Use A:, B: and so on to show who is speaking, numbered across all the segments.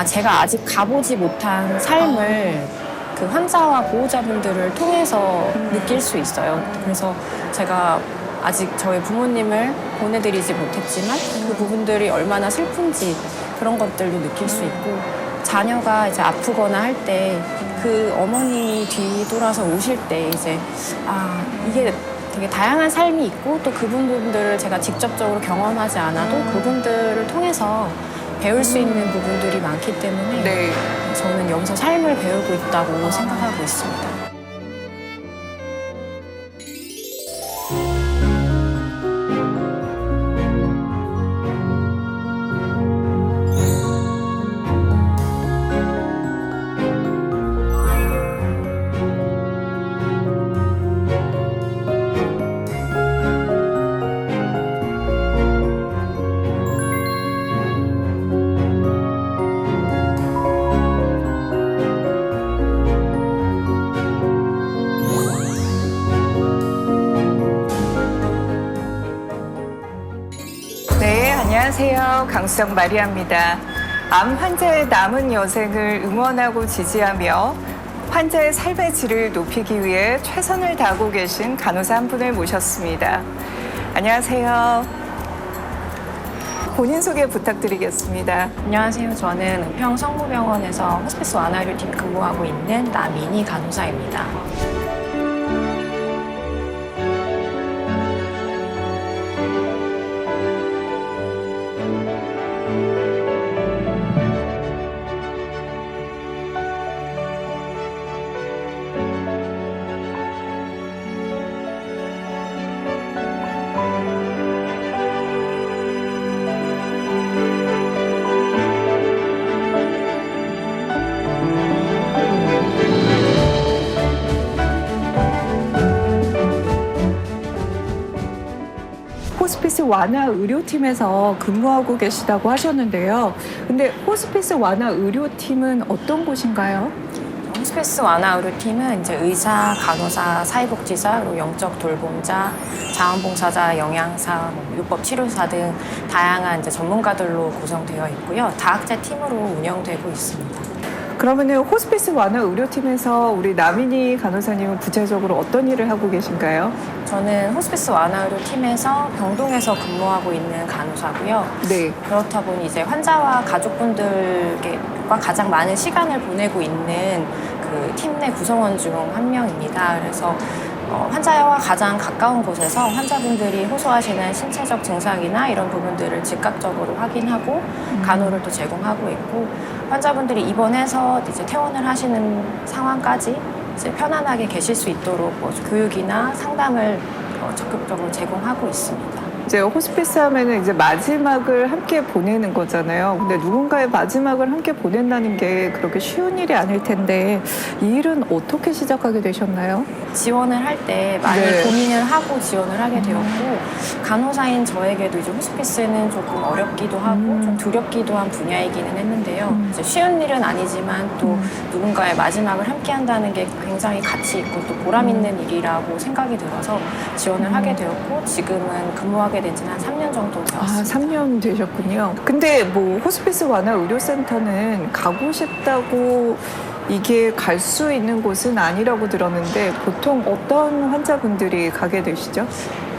A: 제가 아직 가보지 못한 삶을 그 환자와 보호자분들을 통해서 느낄 수 있어요. 그래서 제가 아직 저희 부모님을 보내드리지 못했지만 그 부분들이 얼마나 슬픈지 그런 것들도 느낄 수 있고, 자녀가 이제 아프거나 할 때 그 어머님이 뒤돌아서 오실 때 이제 이게 되게 다양한 삶이 있고, 또 그분들을 제가 직접적으로 경험하지 않아도 그분들을 통해서 배울 수 있는 부분들이 많기 때문에
B: 네.
A: 저는 여기서 삶을 배우고 있다고 생각하고 있습니다.
B: 네, 안녕하세요. 강수정 마리아입니다. 암 환자의 남은 여생을 응원하고 지지하며 환자의 삶의 질을 높이기 위해 최선을 다하고 계신 간호사 한 분을 모셨습니다. 안녕하세요. 본인 소개 부탁드리겠습니다.
A: 안녕하세요. 저는 은평 성모병원에서 호스피스 완화의료팀 근무하고 있는 나민희 간호사입니다.
B: 호스피스 완화 의료팀에서 근무하고 계시다고 하셨는데요. 근데 호스피스 완화 의료팀은 어떤 곳인가요?
A: 호스피스 완화 의료팀은 이제 의사, 간호사, 사회복지사, 그리고 영적 돌봄자, 자원봉사자, 영양사, 요법 치료사 등 다양한 이제 전문가들로 구성되어 있고요. 다학제 팀으로 운영되고 있습니다.
B: 그러면은 호스피스 완화 의료팀에서 우리 나민희 간호사님은 구체적으로 어떤 일을 하고 계신가요?
A: 저는 호스피스 완화 의료팀에서 병동에서 근무하고 있는 간호사고요.
B: 네.
A: 그렇다 보니 이제 환자와 가족분들과 가장 많은 시간을 보내고 있는 그 팀 내 구성원 중 한 명입니다. 그래서 환자와 가장 가까운 곳에서 환자분들이 호소하시는 신체적 증상이나 이런 부분들을 즉각적으로 확인하고 간호를 또 제공하고 있고, 환자분들이 입원해서 이제 퇴원을 하시는 상황까지 이제 편안하게 계실 수 있도록 교육이나 상담을 적극적으로 제공하고 있습니다.
B: 이제 호스피스 하면은 이제 마지막을 함께 보내는 거잖아요. 근데 누군가의 마지막을 함께 보낸다는 게 그렇게 쉬운 일이 아닐 텐데 이 일은 어떻게 시작하게 되셨나요?
A: 지원을 할 때 많이
B: 네.
A: 고민을 하고 지원을 하게 되었고, 간호사인 저에게도 이제 호스피스는 조금 어렵기도 하고 좀 두렵기도 한 분야이기는 했는데요. 이제 쉬운 일은 아니지만 또 누군가의 마지막을 함께 한다는 게 굉장히 가치 있고 또 보람 있는 일이라고 생각이 들어서 지원을 하게 되었고, 지금은 근무하게 된 지는 한 3년 정도 되었습니다.
B: 3년 되셨군요. 근데 뭐 호스피스 완화 의료센터는 가고 싶다고 이게 갈 수 있는 곳은 아니라고 들었는데 보통 어떤 환자분들이 가게 되시죠?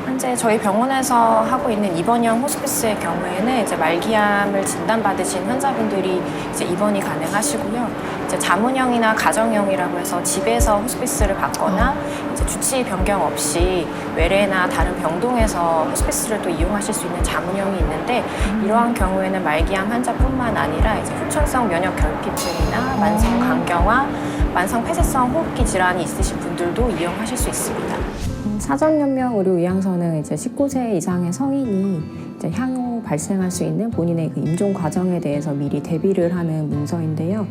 A: 현재 저희 병원에서 하고 있는 입원형 호스피스의 경우에는 이제 말기암을 진단받으신 환자분들이 이제 입원이 가능하시고요. 이제 자문형이나 가정형이라고 해서 집에서 호스피스를 받거나 이제 주치 변경 없이 외래나 다른 병동에서 호스피스를 또 이용하실 수 있는 자문형이 있는데, 이러한 경우에는 말기암 환자뿐만 아니라 이제 후천성 면역 결핍증이나 만성 간경화, 만성 폐쇄성 호흡기 질환이 있으신 분들도 이용하실 수 있습니다. 사전연명 의료의향서는 이제 19세 이상의 성인이 이제 향후 발생할 수 있는 본인의 그 임종 과정에 대해서 미리 대비를 하는 문서인데요.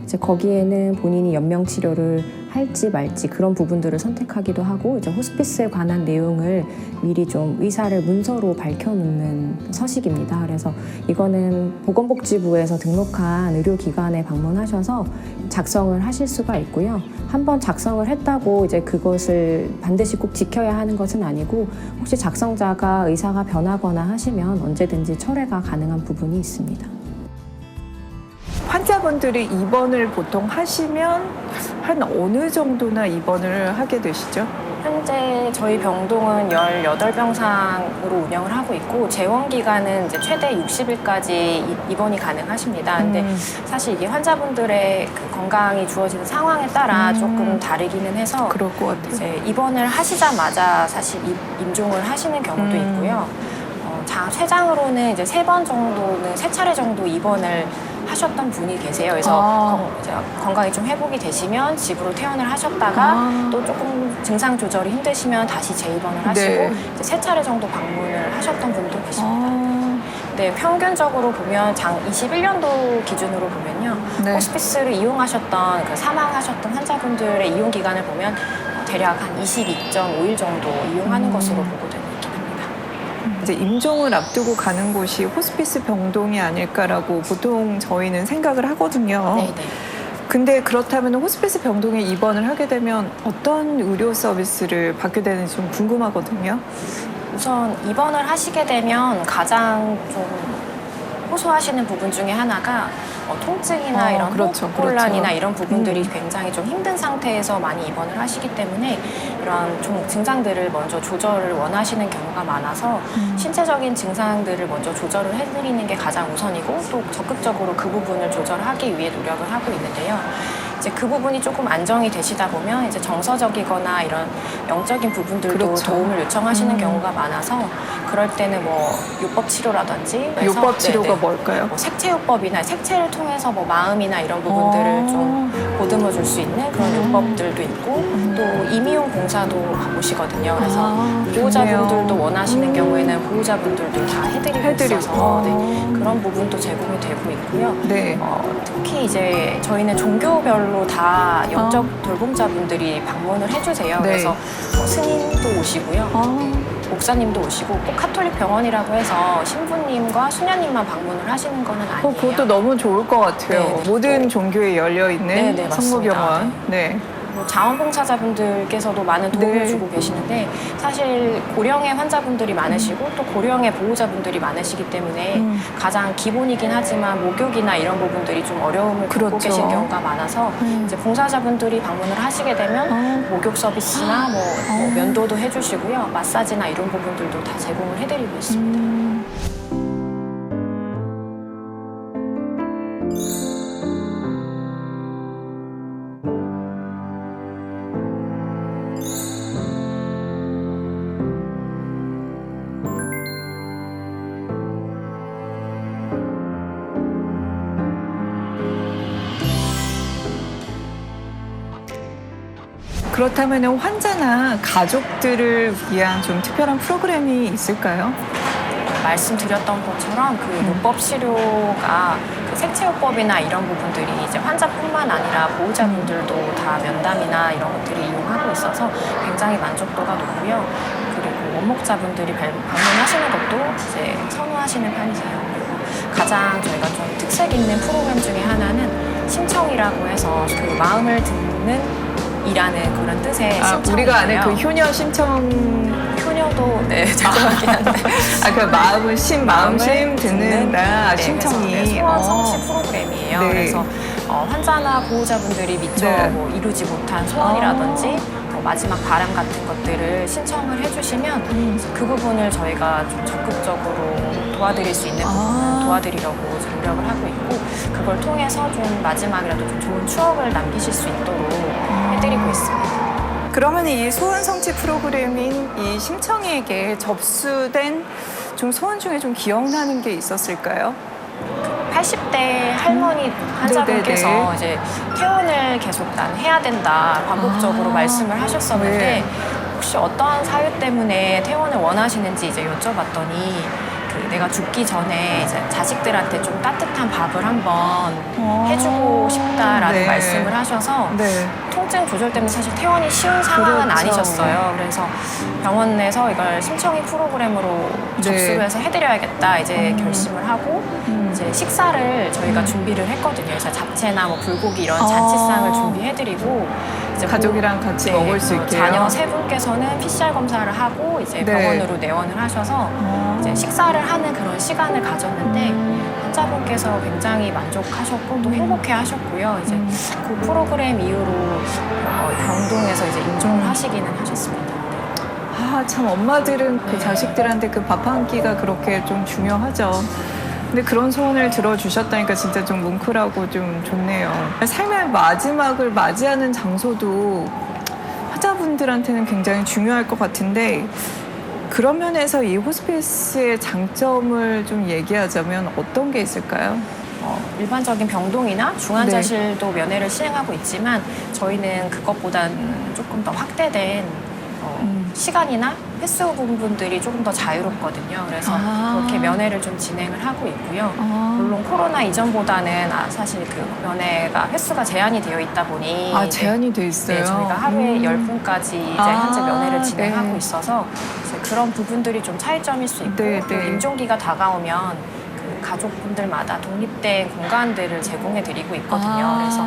A: 이제 거기에는 본인이 연명 치료를 할지 말지 그런 부분들을 선택하기도 하고, 이제 호스피스에 관한 내용을 미리 좀 의사를 문서로 밝혀놓는 서식입니다. 그래서 이거는 보건복지부에서 등록한 의료기관에 방문하셔서 작성을 하실 수가 있고요. 한번 작성을 했다고 이제 그것을 반드시 꼭 지켜야 하는 것은 아니고, 혹시 작성자가 의사가 변하거나 하시면 언제든지 철회가 가능한 부분이 있습니다.
B: 환자분들이 입원을 보통 하시면 한 어느 정도나 입원을 하게 되시죠?
A: 현재 저희 병동은 18병상으로 운영을 하고 있고 재원 기간은 이제 최대 60일까지 입원이 가능하십니다. 근데 사실 이게 환자분들의 그 건강이 주어지는 상황에 따라 조금 다르기는 해서
B: 그럴 것 같아요.
A: 이제 입원을 하시자마자 사실 임종을 하시는 경우도 있고요. 최장으로는 이제 3번 정도는 3차례 정도 입원을 하셨던 분이 계세요. 그래서 이제 건강이 좀 회복이 되시면 집으로 퇴원을 하셨다가 또 조금 증상 조절이 힘드시면 다시 재입원을 하시고
B: 네.
A: 이제 3차례 정도 방문을 하셨던 분도 계십니다. 네, 평균적으로 보면 21년도 기준으로 보면요.
B: 네.
A: 호스피스를 이용하셨던 그 사망하셨던 환자분들의 이용 기간을 보면 대략 한 22.5일 정도 이용하는 것으로 보고되고 있긴 합니다.
B: 이제 임종을 앞두고 가는 곳이 호스피스 병동이 아닐까라고 보통 저희는 생각을 하거든요.
A: 네네.
B: 근데 그렇다면 호스피스 병동에 입원을 하게 되면 어떤 의료 서비스를 받게 되는지 좀 궁금하거든요.
A: 우선 입원을 하시게 되면 가장 좀 호소하시는 부분 중에 하나가 통증이나 이런
B: 그렇죠,
A: 호흡곤란이나
B: 그렇죠.
A: 이런 부분들이 굉장히 좀 힘든 상태에서 많이 입원을 하시기 때문에 이런 좀 증상들을 먼저 조절을 원하시는 경우가 많아서 신체적인 증상들을 먼저 조절을 해드리는 게 가장 우선이고 또 적극적으로 그 부분을 조절하기 위해 노력을 하고 있는데요. 이제 그 부분이 조금 안정이 되시다 보면 이제 정서적이거나 이런 영적인 부분들도
B: 그렇죠.
A: 도움을 요청하시는 경우가 많아서 그럴 때는 뭐 요법 치료라든지
B: 요법 치료가 뭘까요?
A: 뭐 색채요법이나 색채를 통해서 뭐 마음이나 이런 부분들을 좀 보듬어 줄 수 있는 그런 요법들도 있고 또 임의용 봉사도 오시거든요. 그래서 보호자분들도 원하시는 경우에는 보호자분들도 다 해드리고 있어서 네, 그런 부분도 제공이 되고 있고요.
B: 네.
A: 특히 이제 저희는 종교별로 다 영적 돌봄자분들이 방문을 해주세요.
B: 네.
A: 그래서 스님도 오시고요. 목사님도 오시고 꼭 카톨릭 병원이라고 해서 신부님과 수녀님만 방문을 하시는 거는 아니에요.
B: 그것도 너무 좋을 것 같아요.
A: 네, 네.
B: 모든 종교에 열려 있는
A: 네,
B: 성모병원.
A: 맞습니다.
B: 네.
A: 뭐 자원봉사자분들께서도 많은 도움을
B: 네.
A: 주고 계시는데 사실 고령의 환자분들이 많으시고 또 고령의 보호자분들이 많으시기 때문에 가장 기본이긴 하지만 목욕이나 이런 부분들이 좀 어려움을 겪고
B: 그렇죠.
A: 계신 경우가 많아서 이제 봉사자분들이 방문을 하시게 되면 목욕 서비스나 뭐 면도도 해주시고요. 마사지나 이런 부분들도 다 제공을 해드리고 있습니다.
B: 그렇다면 환자나 가족들을 위한 좀 특별한 프로그램이 있을까요?
A: 말씀드렸던 것처럼 그 요법 치료가 그 색채요법이나 이런 부분들이 이제 환자뿐만 아니라 보호자분들도 다 면담이나 이런 것들을 이용하고 있어서 굉장히 만족도가 높고요. 그리고 원목자분들이 방문하시는 것도 이제 선호하시는 편이세요. 그리고 가장 저희가 좀 특색 있는 프로그램 중에 하나는 심청이라고 해서 그 마음을 듣는 이라는 그런 뜻의 심청이에요.
B: 우리가 아는 그 효녀 심청.
A: 효녀도 죄송하긴 한데
B: 그 마음을 마음심 듣는다.
A: 네,
B: 심청이.
A: 그래서 소원 성취 프로그램이에요.
B: 네.
A: 그래서 환자나 보호자분들이 미처
B: 네.
A: 뭐 이루지 못한 소원이라든지 뭐 마지막 바람 같은 것들을 신청을 해주시면 그 부분을 저희가 좀 적극적으로 도와드릴 수 있는 부분은 도와드리려고 노력을 하고 있고 그걸 통해서 좀 마지막이라도 좀 좋은 추억을 남기실 수 있도록 해드리고 있습니다.
B: 그러면 이 소원 성취 프로그램인 이 심청이에게 접수된 좀 소원 중에 좀 기억나는 게 있었을까요?
A: 80대 할머니 환자분께서
B: 네네네.
A: 이제 퇴원을 계속 난 해야 된다 반복적으로 말씀을 하셨었는데
B: 네.
A: 혹시 어떠한 사유 때문에 퇴원을 원하시는지 이제 여쭤봤더니 그 내가 죽기 전에 이제 자식들한테 좀 따뜻한 밥을 한번 해주고 싶다라는
B: 네.
A: 말씀을 하셔서
B: 네.
A: 통증 조절 때문에 사실 퇴원이 쉬운 상황은
B: 그렇죠.
A: 아니셨어요. 그래서 병원에서 이걸 심청이 프로그램으로
B: 네.
A: 접수를 해서 해드려야겠다 이제 결심을 하고 이제 식사를 저희가 준비를 했거든요. 그래서 잡채나 뭐 불고기 이런 잔치상을 준비해드리고 이제
B: 가족이랑 같이 먹을 수 있게요.
A: 자녀 세 분께서는 PCR 검사를 하고 이제
B: 네.
A: 병원으로 내원을 하셔서 이제 식사를 하는 그런 시간을 가졌는데 환자분께서 굉장히 만족하셨고 또 행복해하셨고요. 이제 그 프로그램 이후로 병동에서 이제 임종을 하시기는 하셨습니다.
B: 아, 참 엄마들은 그 자식들한테 그 밥 한 끼가 그렇게 좀 중요하죠. 근데 그런 소원을 들어주셨다니까 진짜 좀 뭉클하고 좀 좋네요. 삶의 마지막을 맞이하는 장소도 환자분들한테는 굉장히 중요할 것 같은데 그런 면에서 이 호스피스의 장점을 좀 얘기하자면 어떤 게 있을까요?
A: 일반적인 병동이나 중환자실도 면회를 시행하고 있지만 저희는 그것보다는 조금 더 확대된 시간이나 횟수 부분들이 조금 더 자유롭거든요. 그래서 그렇게 면회를 좀 진행을 하고 있고요. 물론 코로나 이전보다는 사실 그 면회가 횟수가 제한이 되어 있다 보니
B: 제한이 돼 있어요.
A: 네, 저희가 하루에 10분까지 이제 현재 면회를 진행하고
B: 네.
A: 있어서 이제 그런 부분들이 좀 차이점일 수 있고
B: 네,
A: 또
B: 네.
A: 임종기가 다가오면 그 가족분들마다 독립된 공간들을 제공해 드리고 있거든요. 그래서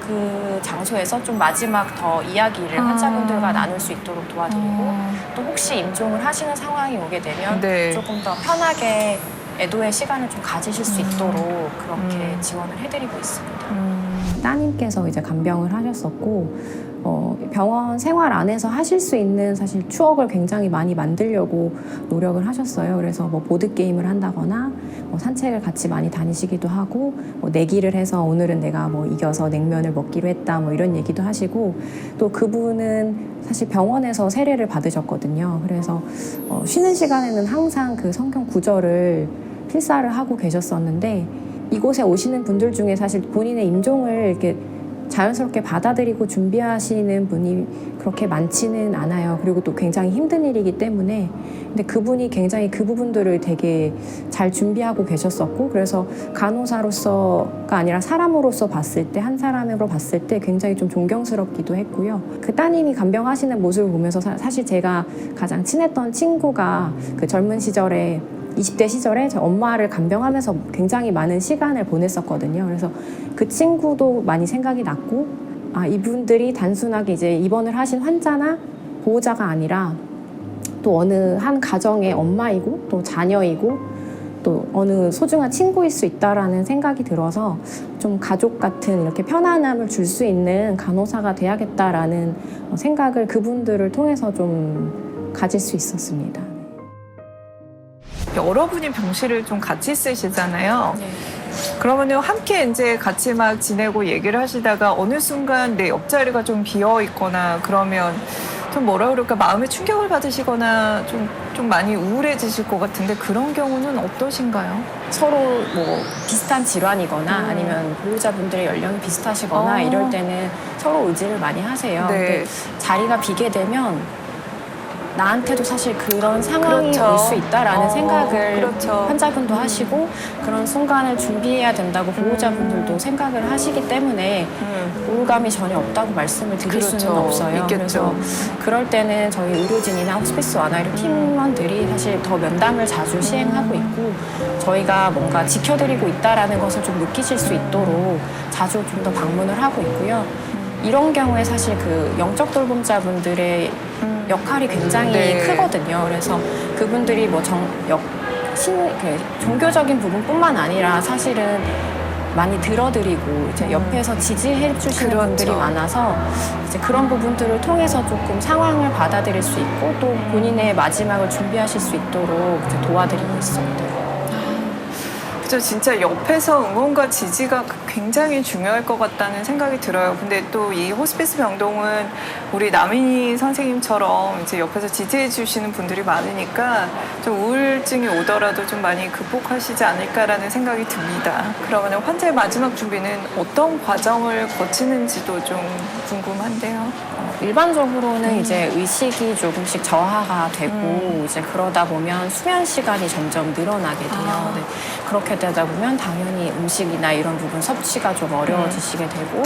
A: 그 장소에서 좀 마지막 더 이야기를 환자분들과 나눌 수 있도록 도와드리고 또 혹시 임종을 하시는 상황이 오게 되면
B: 네.
A: 조금 더 편하게 애도의 시간을 좀 가지실 수 있도록 그렇게 지원을 해드리고 있습니다.
C: 따님께서 이제 간병을 하셨었고 병원 생활 안에서 하실 수 있는 사실 추억을 굉장히 많이 만들려고 노력을 하셨어요. 그래서 뭐 보드 게임을 한다거나 뭐 산책을 같이 많이 다니시기도 하고 뭐 내기를 해서 오늘은 내가 뭐 이겨서 냉면을 먹기로 했다 뭐 이런 얘기도 하시고 또 그분은 사실 병원에서 세례를 받으셨거든요. 그래서 쉬는 시간에는 항상 그 성경 구절을 필사를 하고 계셨었는데 이곳에 오시는 분들 중에 사실 본인의 임종을 이렇게 자연스럽게 받아들이고 준비하시는 분이 그렇게 많지는 않아요. 그리고 또 굉장히 힘든 일이기 때문에 근데 그분이 굉장히 그 부분들을 되게 잘 준비하고 계셨었고 그래서 간호사로서가 아니라 사람으로서 봤을 때 한 사람으로 봤을 때 굉장히 좀 존경스럽기도 했고요. 그 따님이 간병하시는 모습을 보면서 사실 제가 가장 친했던 친구가 그 젊은 시절에 20대 시절에 제 엄마를 간병하면서 굉장히 많은 시간을 보냈었거든요. 그래서 그 친구도 많이 생각이 났고, 이분들이 단순하게 이제 입원을 하신 환자나 보호자가 아니라 또 어느 한 가정의 엄마이고 또 자녀이고 또 어느 소중한 친구일 수 있다라는 생각이 들어서 좀 가족 같은 이렇게 편안함을 줄 수 있는 간호사가 돼야겠다라는 생각을 그분들을 통해서 좀 가질 수 있었습니다.
B: 여러분이 병실을 좀 같이 쓰시잖아요.
A: 네.
B: 그러면은 함께 이제 같이 막 지내고 얘기를 하시다가 어느 순간 내 옆자리가 좀 비어 있거나 그러면 좀 뭐라 그럴까 마음의 충격을 받으시거나 좀 많이 우울해지실 것 같은데 그런 경우는 어떠신가요?
A: 서로 뭐 비슷한 질환이거나 아니면 보호자분들의 연령이 비슷하시거나 이럴 때는 서로 의지를 많이 하세요.
B: 네.
A: 근데 자리가 비게 되면 나한테도 사실 그런 상황이
B: 그렇죠.
A: 올 수 있다라는 생각을
B: 그렇죠.
A: 환자분도 하시고 그런 순간을 준비해야 된다고 보호자분들도 생각을 하시기 때문에 우울감이 전혀 없다고 말씀을 드릴
B: 그렇죠.
A: 수는 없어요.
B: 있겠죠.
A: 그래서 그럴 때는 저희 의료진이나 호스피스 완화의료 팀원들이 사실 더 면담을 자주 시행하고 있고 저희가 뭔가 지켜드리고 있다라는 것을 좀 느끼실 수 있도록 자주 좀 더 방문을 하고 있고요. 이런 경우에 사실 그 영적 돌봄자분들의 역할이 굉장히
B: 네.
A: 크거든요. 그래서 그분들이 뭐 종교적인 부분뿐만 아니라 사실은 많이 들어드리고 이제 옆에서 지지해 주시는
B: 그렇죠.
A: 분들이 많아서 이제 그런 부분들을 통해서 조금 상황을 받아들일 수 있고 또 본인의 마지막을 준비하실 수 있도록 이제 도와드리고 있습니다.
B: 그죠, 진짜 옆에서 응원과 지지가 굉장히 중요할 것 같다는 생각이 들어요. 근데 또 이 호스피스 병동은 우리 남인희 선생님처럼 이제 옆에서 지지해 주시는 분들이 많으니까 좀 우울증이 오더라도 좀 많이 극복하시지 않을까라는 생각이 듭니다. 그러면 환자의 마지막 준비는 어떤 과정을 거치는지도 좀 궁금한데요.
A: 일반적으로는 이제 의식이 조금씩 저하가 되고 이제 그러다 보면 수면 시간이 점점 늘어나게 돼요. 네. 그렇게 되다 보면 당연히 음식이나 이런 부분 섭취가 좀 어려워지시게 되고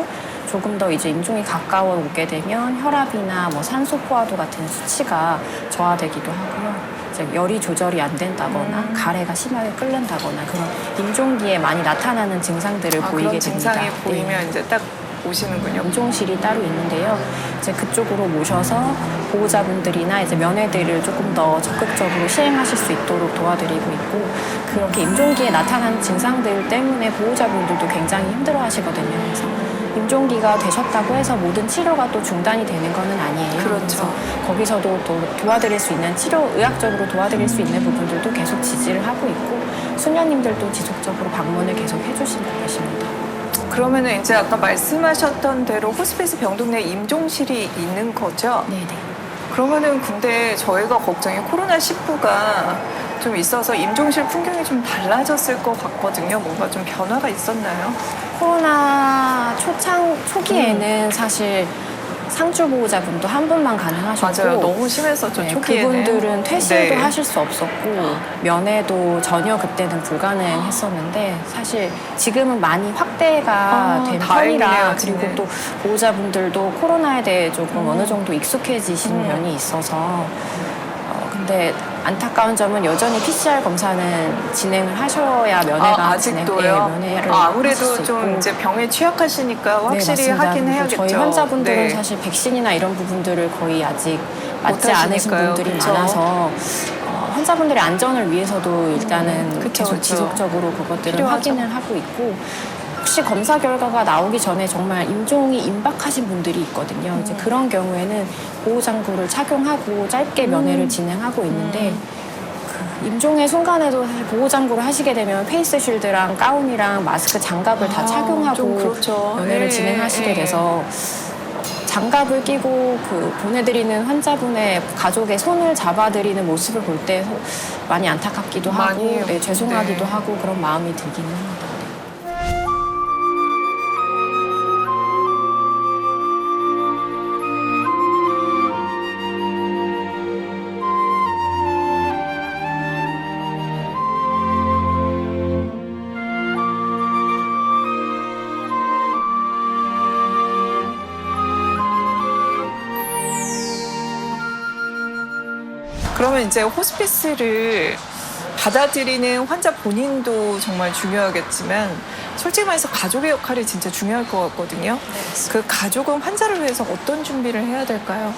A: 조금 더 이제 임종이 가까워 오게 되면 혈압이나 뭐 산소 포화도 같은 수치가 저하되기도 하고요. 이제 열이 조절이 안 된다거나 가래가 심하게 끓는다거나 그런 임종기에 많이 나타나는 증상들을 보이게
B: 그런
A: 됩니다.
B: 증상이 보이면 이제 딱 오시는군요.
A: 임종실이 따로 있는데요. 이제 그쪽으로 모셔서 보호자분들이나 이제 면회들을 조금 더 적극적으로 시행하실 수 있도록 도와드리고 있고, 그렇게 임종기에 나타난 증상들 때문에 보호자분들도 굉장히 힘들어하시거든요. 그래서 임종기가 되셨다고 해서 모든 치료가 또 중단이 되는 거는 아니에요.
B: 그렇죠.
A: 그래서 거기서도 또 도와드릴 수 있는 치료, 의학적으로 도와드릴 수 있는 부분들도 계속 지지를 하고 있고, 수녀님들도 지속적으로 방문을 계속 해주시고 계십니다.
B: 그러면은 이제 아까 말씀하셨던 대로 호스피스 병동 내 임종실이 있는 거죠?
A: 네네.
B: 그러면은 근데 저희가 걱정이 코로나19가 좀 있어서 임종실 풍경이 좀 달라졌을 것 같거든요. 뭔가 좀 변화가 있었나요?
A: 코로나 초기에는 사실 상주 보호자분도 한 분만 가능하셨고,
B: 맞아요. 너무 심했었죠.
A: 네,
B: 초기에는.
A: 그분들은 퇴실도
B: 네.
A: 하실 수 없었고 면회도 전혀 그때는 불가능했었는데, 사실 지금은 많이 확대가 된
B: 다행이네요,
A: 편이라,
B: 진짜.
A: 그리고 또 보호자분들도 코로나에 대해 조금 어느 정도 익숙해지신 면이 있어서 근데 안타까운 점은 여전히 PCR 검사는 진행을 하셔야 면회가
B: 아직도요?
A: 면회를
B: 아무래도
A: 하실 수
B: 좀
A: 있고.
B: 이제 병에 취약하시니까
A: 네,
B: 확실히
A: 맞습니다.
B: 하긴
A: 그리고
B: 해야겠죠.
A: 저희 환자분들은
B: 네.
A: 사실 백신이나 이런 부분들을 거의 아직 맞지
B: 못
A: 않으신
B: 하시니까요.
A: 분들이
B: 그쵸.
A: 많아서 환자분들의 안전을 위해서도 일단은
B: 그쵸,
A: 계속
B: 그쵸.
A: 지속적으로 그것들을
B: 필요하죠.
A: 확인을 하고 있고, 혹시 검사 결과가 나오기 전에 정말 임종이 임박하신 분들이 있거든요. 이제 그런 경우에는 보호장구를 착용하고 짧게 면회를 진행하고 있는데, 그 임종의 순간에도 사실 보호장구를 하시게 되면 페이스 쉴드랑 가운이랑 마스크, 장갑을 다
B: 좀
A: 착용하고
B: 그렇죠.
A: 면회를
B: 예,
A: 진행하시게
B: 예.
A: 돼서 장갑을 끼고 그 보내드리는 환자분의 가족의 손을 잡아드리는 모습을 볼 때 많이 안타깝기도 하고,
B: 많이,
A: 네, 죄송하기도
B: 네.
A: 하고 그런 마음이 들기는 합니다.
B: 그러면 이제 호스피스를 받아들이는 환자 본인도 정말 중요하겠지만, 솔직히 말해서 가족의 역할이 진짜 중요할 것 같거든요. 그 가족은 환자를 위해서 어떤 준비를 해야 될까요?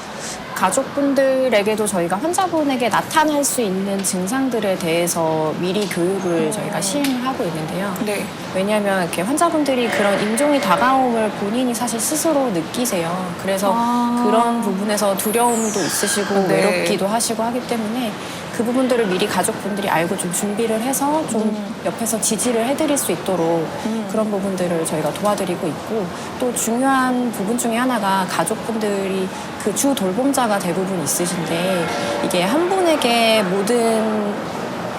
A: 가족분들에게도 저희가 환자분에게 나타날 수 있는 증상들에 대해서 미리 교육을 저희가 시행을 하고 있는데요.
B: 네.
A: 왜냐하면 이렇게 환자분들이 그런 임종이 다가옴을 본인이 사실 스스로 느끼세요. 그래서 그런 부분에서 두려움도 있으시고
B: 네.
A: 외롭기도 하시고 하기 때문에 그 부분들을 미리 가족분들이 알고 좀 준비를 해서 좀 옆에서 지지를 해드릴 수 있도록 그런 부분들을 저희가 도와드리고 있고, 또 중요한 부분 중에 하나가 가족분들이 그 주 돌봄자가 대부분 있으신데, 이게 한 분에게 모든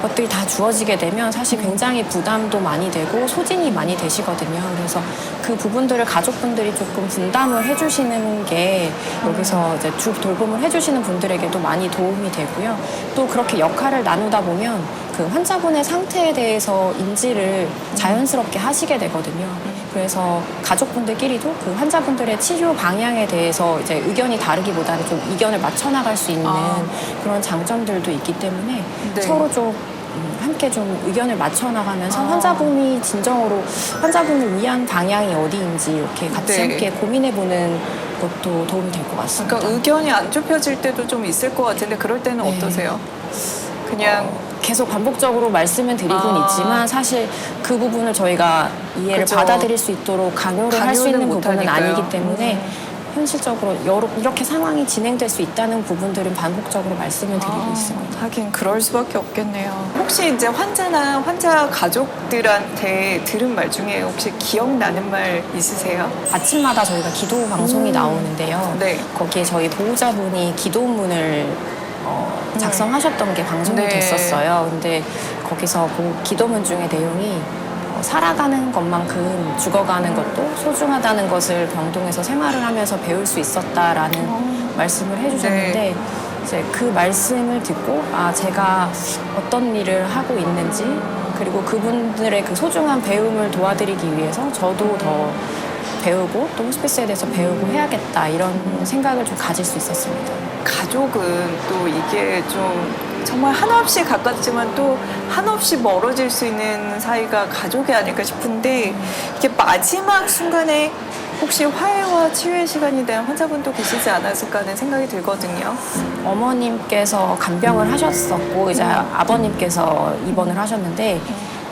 A: 것들이 다 주어지게 되면 사실 굉장히 부담도 많이 되고 소진이 많이 되시거든요. 그래서 그 부분들을 가족분들이 조금 분담을 해주시는 게 여기서 이제 주 돌봄을 해주시는 분들에게도 많이 도움이 되고요. 또 그렇게 역할을 나누다 보면 그 환자분의 상태에 대해서 인지를 자연스럽게 하시게 되거든요. 그래서 가족분들끼리도 그 환자분들의 치료 방향에 대해서 이제 의견이 다르기보다는 좀 의견을 맞춰 나갈 수 있는 그런 장점들도 있기 때문에
B: 네.
A: 서로 좀 함께 좀 의견을 맞춰 나가면서 환자분이 진정으로 환자분을 위한 방향이 어디인지 이렇게 같이
B: 네.
A: 함께 고민해보는 것도 도움이 될 것 같습니다.
B: 그러니까 의견이 안 좁혀질 때도 좀 있을 것 같은데, 그럴 때는
A: 네.
B: 어떠세요? 그냥
A: 계속 반복적으로 말씀은 드리곤 있지만 사실 그 부분을 저희가 이해를
B: 그죠.
A: 받아들일 수 있도록 강요를 할 수
B: 강요는
A: 있는 부분은
B: 못하니까요.
A: 아니기 때문에 현실적으로 이렇게 상황이 진행될 수 있다는 부분들은 반복적으로 말씀을 드리고 있습니다.
B: 하긴 그럴 수밖에 없겠네요. 혹시 이제 환자나 환자 가족들한테 들은 말 중에 혹시 기억나는 말 있으세요?
A: 아침마다 저희가 기도 방송이 나오는데요.
B: 네.
A: 거기에 저희 보호자분이 기도문을 작성하셨던 게 방송이
B: 네.
A: 됐었어요. 근데 거기서 기도문 중에 내용이 살아가는 것만큼 죽어가는 것도 소중하다는 것을 병동에서 생활을 하면서 배울 수 있었다라는 말씀을 해주셨는데,
B: 네.
A: 이제 그 말씀을 듣고 제가 어떤 일을 하고 있는지, 그리고 그분들의 그 소중한 배움을 도와드리기 위해서 저도 더 배우고 또 호스피스에 대해서 배우고 해야겠다, 이런 생각을 좀 가질 수 있었습니다.
B: 가족은 또 이게 좀 정말 한없이 가깝지만 또 한없이 멀어질 수 있는 사이가 가족이 아닐까 싶은데, 이게 마지막 순간에 혹시 화해와 치유의 시간이 된 환자분도 계시지 않았을까 하는 생각이 들거든요.
A: 어머님께서 간병을 하셨었고 이제 아버님께서 입원을 하셨는데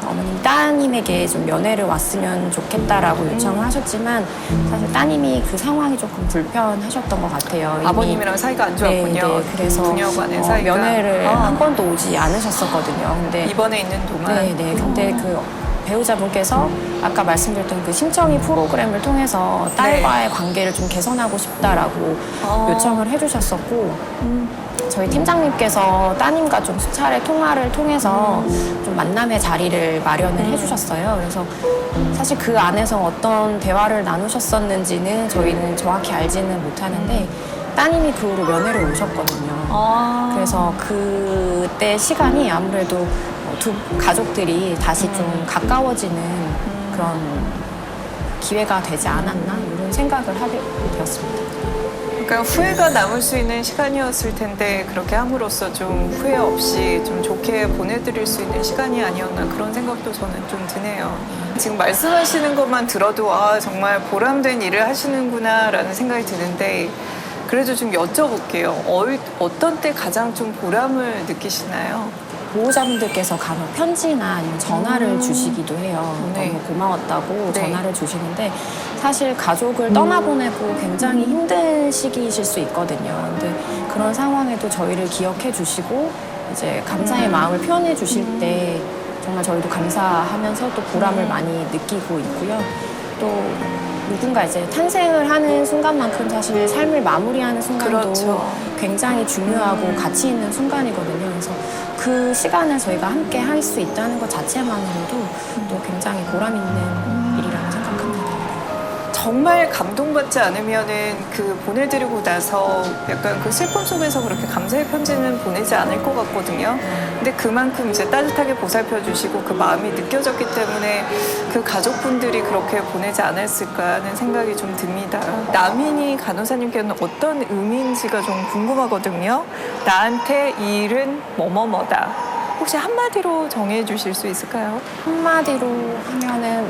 A: 어머님 따님에게 좀 면회를 왔으면 좋겠다라고 요청을 하셨지만 사실 따님이 그 상황이 조금 불편하셨던 것 같아요. 이미.
B: 아버님이랑 사이가 안 좋았군요.
A: 네, 그래서
B: 부녀간의 사이가.
A: 면회를 한 번도 오지 않으셨었거든요. 근데
B: 입원해 있는 동안.
A: 네. 근데 그 배우자분께서 아까 말씀드렸던 그 심청이 프로그램을 통해서 딸과의 관계를 좀 개선하고 싶다라고 요청을 해주셨었고 저희 팀장님께서 따님과 좀 수차례 통화를 통해서 좀 만남의 자리를 마련을 해주셨어요. 그래서 사실 그 안에서 어떤 대화를 나누셨었는지는 저희는 정확히 알지는 못하는데 따님이 그 후로 면회를 오셨거든요. 그래서 그때 시간이 아무래도 두 가족들이 다시 좀 가까워지는 그런 기회가 되지 않았나 이런 생각을 하게 되었습니다.
B: 그러니까 후회가 남을 수 있는 시간이었을 텐데 그렇게 함으로써 좀 후회 없이 좀 좋게 보내드릴 수 있는 시간이 아니었나 그런 생각도 저는 좀 드네요. 지금 말씀하시는 것만 들어도 아 정말 보람된 일을 하시는구나라는 생각이 드는데 그래도 좀 여쭤볼게요. 어떤 때 가장 좀 보람을 느끼시나요?
A: 보호자분들께서 간혹 편지나 아니면 전화를 주시기도 해요.
B: 네.
A: 너무 고마웠다고
B: 네.
A: 전화를 주시는데 사실 가족을 떠나보내고 굉장히 힘든 시기이실 수 있거든요. 근데 그런 상황에도 저희를 기억해 주시고 이제 감사의 마음을 표현해 주실 때 정말 저희도 감사하면서 또 보람을 많이 느끼고 있고요. 또 누군가 이제 탄생을 하는 순간만큼 사실 삶을 마무리하는 순간도
B: 그렇죠.
A: 굉장히 중요하고 가치 있는 순간이거든요. 그래서 그 시간을 저희가 함께 할 수 있다는 것 자체만으로도 또 굉장히 보람 있는 일이라고 생각합니다.
B: 정말 감동받지 않으면은 그 보내드리고 나서 약간 그 슬픔 속에서 그렇게 감사의 편지는 보내지 않을 것 같거든요. 근데 그만큼 이제 따뜻하게 보살펴 주시고 그 마음이 느껴졌기 때문에 그 가족분들이 그렇게 보내지 않았을까 하는 생각이 좀 듭니다. 남인이 간호사님께는 어떤 의미인지가 좀 궁금하거든요. 나한테 이 일은 뭐뭐뭐다. 혹시 한마디로 정해 주실 수 있을까요?
A: 한마디로 하면은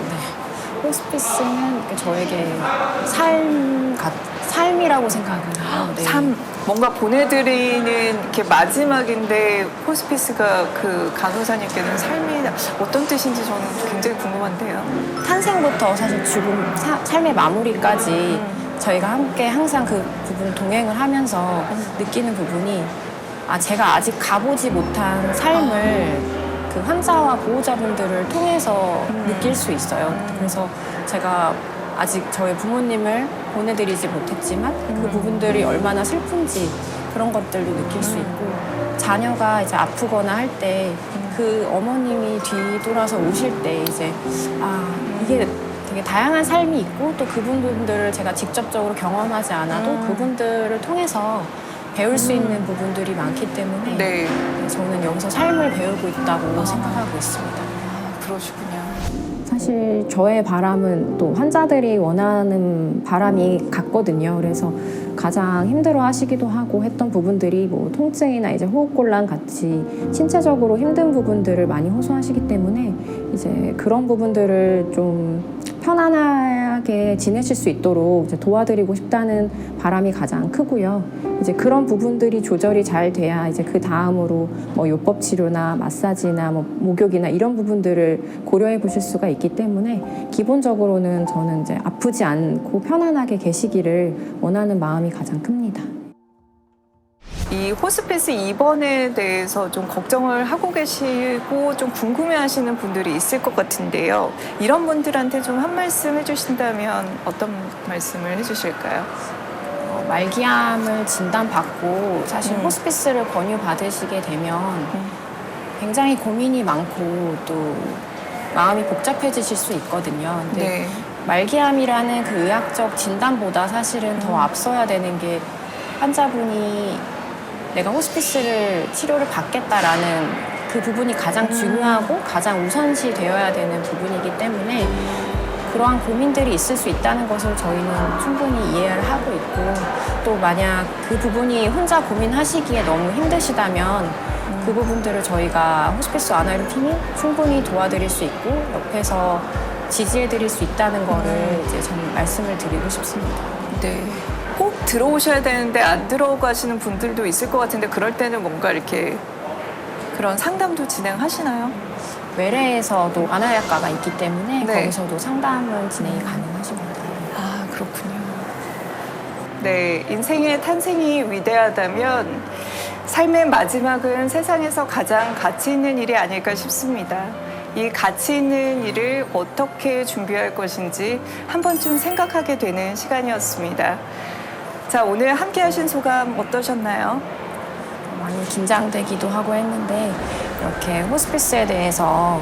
A: 호스피스는 이렇게 저에게 삶이라고 생각을 해요. 네.
B: 삶 뭔가 보내드리는 이렇게 마지막인데 호스피스가 그 간호사님께는 삶이 어떤 뜻인지 저는 굉장히 궁금한데요.
A: 탄생부터 사실 죽음, 삶의 마무리까지 저희가 함께 항상 그 부분을 동행을 하면서 느끼는 부분이 제가 아직 가보지 못한 삶을 그 환자와 보호자분들을 통해서 느낄 수 있어요. 그래서 제가 아직 저희 부모님을 보내드리지 못했지만 그 부분들이 얼마나 슬픈지 그런 것들도 느낄 수 있고 자녀가 이제 아프거나 할 때 그 어머님이 뒤돌아서 오실 때 이제 이게 되게 다양한 삶이 있고 또 그분들을 제가 직접적으로 경험하지 않아도 그분들을 통해서 배울 수 있는 부분들이 많기 때문에
B: 네.
A: 저는 여기서 삶을 배우고 있다고 생각하고 있습니다.
B: 그러시군요.
C: 사실 저의 바람은 또 환자들이 원하는 바람이 같거든요. 그래서 가장 힘들어 하시기도 하고 했던 부분들이 뭐 통증이나 이제 호흡곤란 같이 신체적으로 힘든 부분들을 많이 호소하시기 때문에 이제 그런 부분들을 좀 편안하게 지내실 수 있도록 이제 도와드리고 싶다는 바람이 가장 크고요. 이제 그런 부분들이 조절이 잘 돼야 이제 그 다음으로 뭐 요법 치료나 마사지나 뭐 목욕이나 이런 부분들을 고려해 보실 수가 있기 때문에 기본적으로는 저는 이제 아프지 않고 편안하게 계시기를 원하는 마음이 가장 큽니다.
B: 이 호스피스 입원에 대해서 좀 걱정을 하고 계시고 좀 궁금해하시는 분들이 있을 것 같은데요. 이런 분들한테 좀 한 말씀 해주신다면 어떤 말씀을 해주실까요?
A: 말기암을 진단받고 사실 호스피스를 권유받으시게 되면 굉장히 고민이 많고 또 마음이 복잡해지실 수 있거든요. 근데
B: 네.
A: 말기암이라는 그 의학적 진단보다 사실은 더 앞서야 되는 게 환자분이 내가 호스피스를 치료를 받겠다라는 그 부분이 가장 중요하고 가장 우선시 되어야 되는 부분이기 때문에 그러한 고민들이 있을 수 있다는 것을 저희는 충분히 이해를 하고 있고 또 만약 그 부분이 혼자 고민하시기에 너무 힘드시다면 그 부분들을 저희가 호스피스 아나이로 팀이 충분히 도와드릴 수 있고 옆에서 지지해드릴 수 있다는 거를 이제 저는 말씀을 드리고 싶습니다.
B: 네. 꼭 들어오셔야 되는데 안 들어가시는 분들도 있을 것 같은데 그럴 때는 뭔가 이렇게 그런 상담도 진행하시나요?
A: 외래에서도 만화학과가 있기 때문에
B: 네.
A: 거기서도 상담은 진행이 가능하십니다.
B: 아, 그렇군요. 네, 인생의 탄생이 위대하다면 삶의 마지막은 세상에서 가장 가치 있는 일이 아닐까 싶습니다. 이 가치 있는 일을 어떻게 준비할 것인지 한 번쯤 생각하게 되는 시간이었습니다. 자, 오늘 함께 하신 소감 어떠셨나요?
A: 많이 긴장되기도 하고 했는데 이렇게 호스피스에 대해서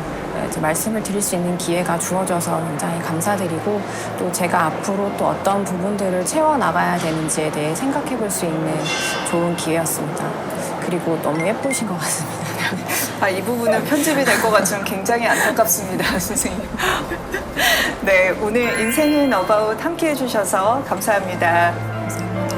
A: 이제 말씀을 드릴 수 있는 기회가 주어져서 굉장히 감사드리고 또 제가 앞으로 또 어떤 부분들을 채워나가야 되는지에 대해 생각해 볼 수 있는 좋은 기회였습니다. 그리고 너무 예쁘신 것 같습니다.
B: 아, 이 부분은 편집이 될 것 같지만 굉장히 안타깝습니다, 선생님. 네, 오늘 인생은 어바웃 함께 해주셔서 감사합니다.
A: 감사합니다.